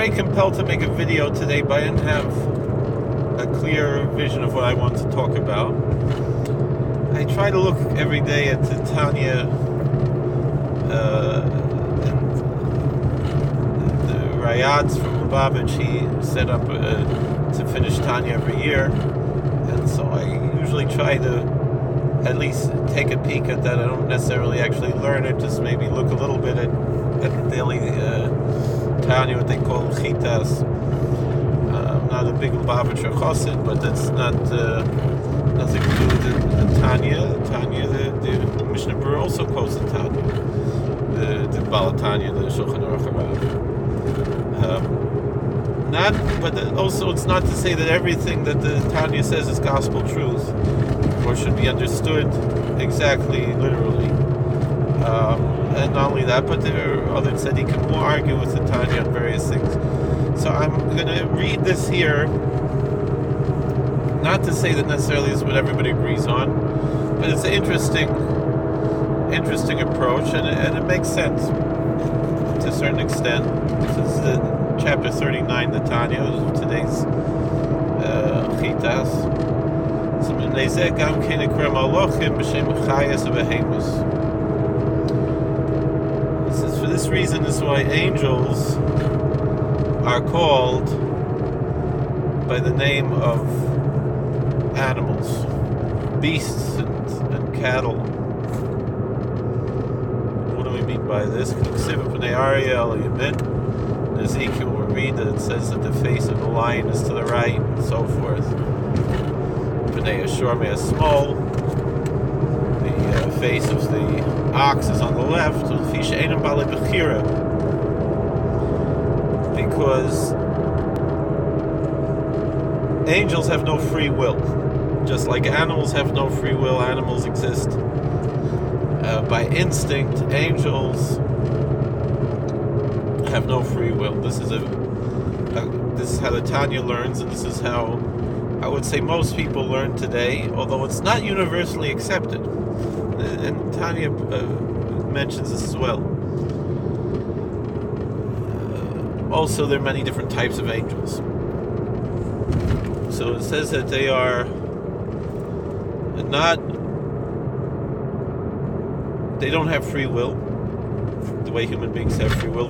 very compelled to make a video today, but I didn't have a clear vision of what I want to talk about. I try to look every day at the Tanya, the Rayads from Lubavitch. He set up to finish Tanya every year, and so I usually try to at least take a peek at that. I don't necessarily actually learn it, just maybe look a little bit at the daily Tanya, what they call chitas. I'm not a big Lubavitcher chassid, but that's not nothing to do with the Tanya. The Mishnah Berurah also quotes the Tanya, the Baal Tanya, the Shulchan Aruch Harav. But also it's not to say that everything that the Tanya says is gospel truth, or should be understood exactly, literally. And not only that, but there are other tzaddikim who argue with the Tanya on various things. So I'm going to read this here, not to say that necessarily is what everybody agrees on, but it's an interesting approach, and it makes sense to a certain extent. This is the chapter 39, the Tanya, of today's chitas. So Menezeh gam kein ikram alochim b'shem chayas v'hemus. For this reason, this is why angels are called by the name of animals, beasts and cattle. What do we mean by this? In Ezekiel we read that it says that the face of the lion is to the right, and so forth. Pnei Ashur is small. The face of the ox is on the left, because angels have no free will. Just like animals have no free will, animals exist by instinct. Angels have no free will. This is how the Tanya learns, and this is how I would say most people learn today, although it's not universally accepted. And Tanya mentions this as well. Also, there are many different types of angels. So it says that they are they don't have free will, the way human beings have free will.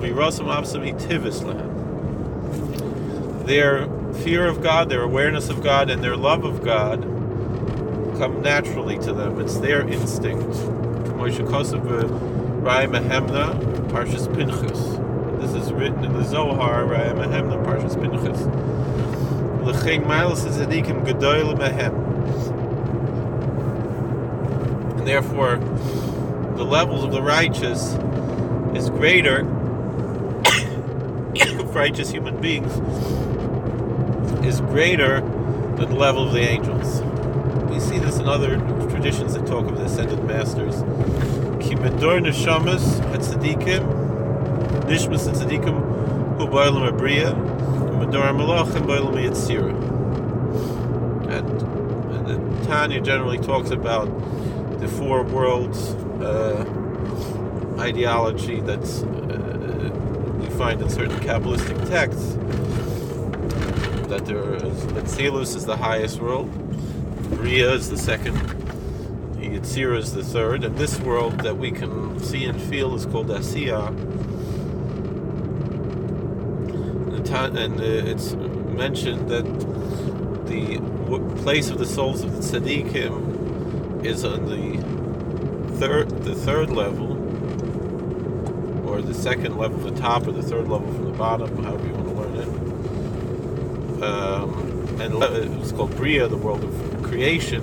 Their fear of God, their awareness of God, and their love of God come naturally to them. It's their instinct. This is written in the Zohar, Raya Mehemna, Parshas Pinchas. And therefore, the levels of the righteous is greater of righteous human beings is greater than the level of the angels. We see this in other traditions that talk of the ascended masters. Ki medor neshamas hatzadikim, nishmas hatzadikim hu ba'olam habriya, medor hamalachim ba'olam hayetzira. And the Tanya generally talks about the four worlds ideology that's we find in certain Kabbalistic texts. That Atzilus is the highest world, Bria is the second, Yetzirah is the third, and this world that we can see and feel is called Asiya. And it's mentioned that the place of the souls of the tzaddikim is on the third level, or the second level from the top, or the third level from the bottom, however you want to learn it. And it's called Bria, the world of creation,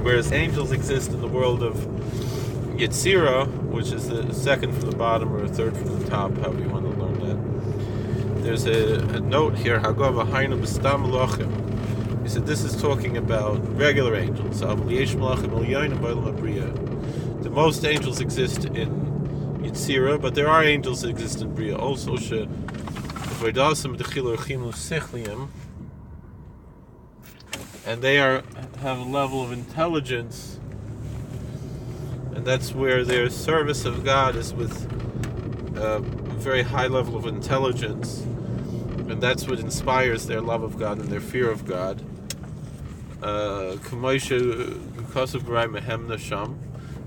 whereas angels exist in the world of Yetzirah, which is the second from the bottom or the third from the top, however you want to learn that. There's a note here, he said this is talking about regular angels. The most angels exist in Yetzirah, but there are angels that exist in Bria also. And they have a level of intelligence, and that's where their service of God is with a very high level of intelligence, and that's what inspires their love of God and their fear of God.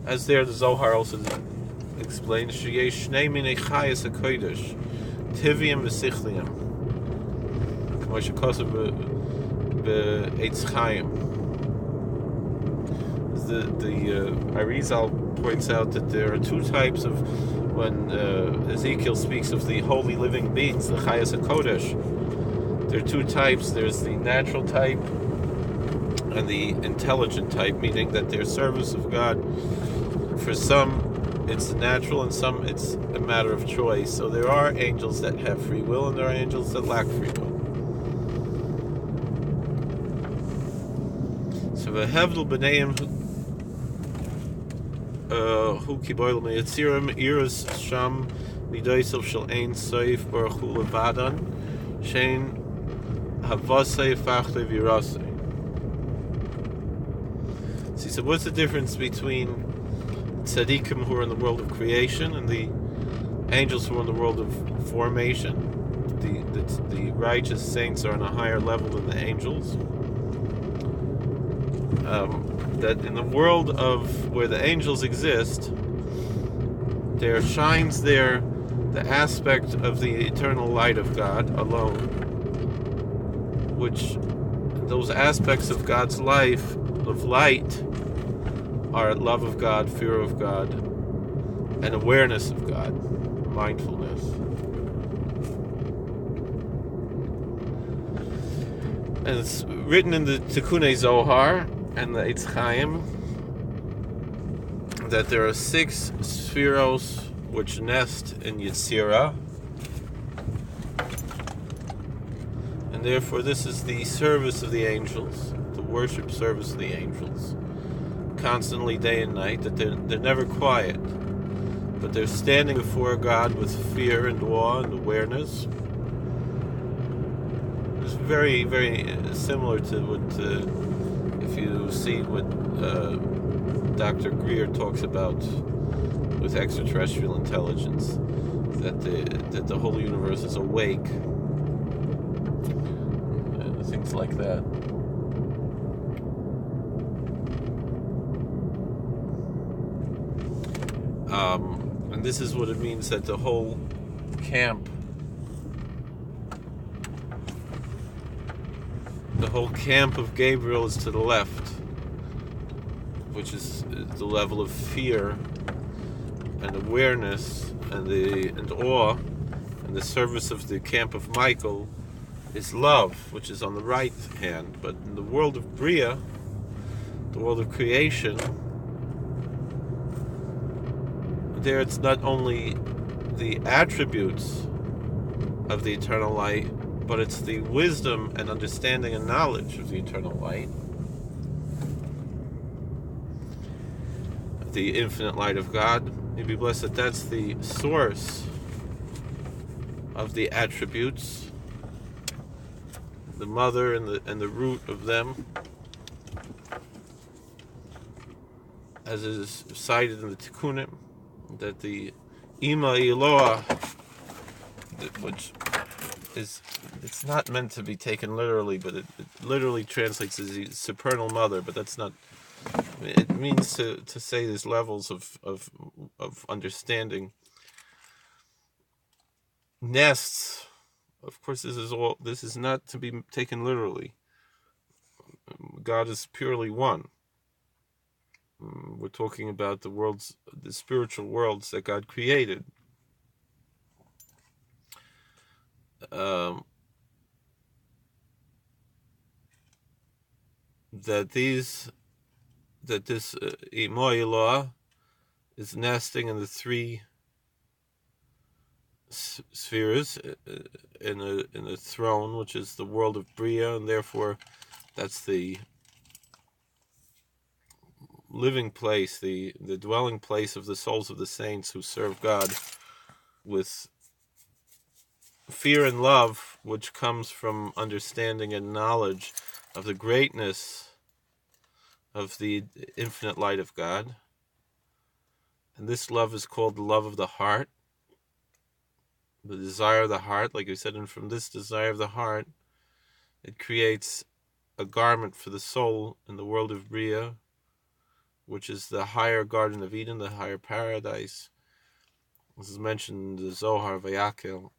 As there the Zohar also explains, Sheyesh Shnei Minei Chayes HaKodesh, Tivim V'Sichliim, K'mo shekosav b'Eitz Chaim. The Arizal points out that there are two types of, when Ezekiel speaks of the holy living beings, the Chayes HaKodesh, there are two types. There's the natural type and the intelligent type, meaning that their service of God, for some it's natural and some it's a matter of choice. So there are angels that have free will and there are angels that lack free will. So v'hevdel b'neim hu kiboil me'yatzirim iris sham midoisav shel ein soif baruch hu levadan shein havasei fachle virasei. See, so what's the difference between tzaddikim who are in the world of creation and the angels who are in the world of formation? The righteous saints are on a higher level than the angels. That in the world of where the angels exist, there shines there the aspect of the eternal light of God alone, which those aspects of God's life, of light, are love of God, fear of God, and awareness of God, mindfulness. And it's written in the Tikkunei Zohar and the Eitz Chaim that there are 6 spheros which nest in Yetzirah, and therefore this is the service of the angels, the worship service of the angels, constantly day and night, that they're never quiet, but they're standing before God with fear and awe and awareness. It's very, very similar to what, if you see what Dr. Greer talks about with extraterrestrial intelligence, that the whole universe is awake, things like that. And this is what it means that the whole camp of Gabriel is to the left, which is the level of fear and awareness and awe, and the service of the camp of Michael is love, which is on the right hand. But in the world of Bria, the world of creation, there it's not only the attributes of the eternal light, but it's the wisdom and understanding and knowledge of the eternal light, the infinite light of God. May be blessed that that's the source of the attributes, the mother and the root of them, as is cited in the Tikkunim, that the Ima Eloah, which is, it's not meant to be taken literally, but it literally translates as the supernal mother, but that's not, it means to say there's levels of understanding. Nests, of course, this is not to be taken literally. God is purely one. We're talking about the spiritual worlds that God created. That this Imoilah is nesting in the 3 spheres in a throne, which is the world of Bria, and therefore that's the living place, the dwelling place of the souls of the saints who serve God with fear and love, which comes from understanding and knowledge of the greatness of the infinite light of God. And this love is called the love of the heart. the desire of the heart, like I said, and from this desire of the heart, it creates a garment for the soul in the world of Bria, which is the higher Garden of Eden, the higher paradise. This is mentioned in the Zohar Vayakel.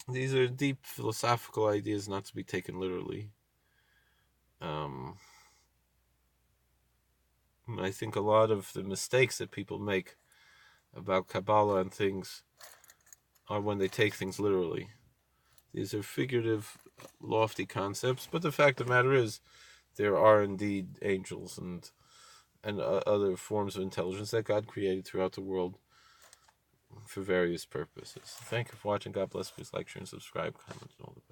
These are deep philosophical ideas not to be taken literally. I think a lot of the mistakes that people make about Kabbalah and things are when they take things literally. These are figurative, lofty concepts, but the fact of the matter is there are indeed angels and other forms of intelligence that God created throughout the world for various purposes. Thank you for watching. God bless. Please like, share, and subscribe, comment, and all the best.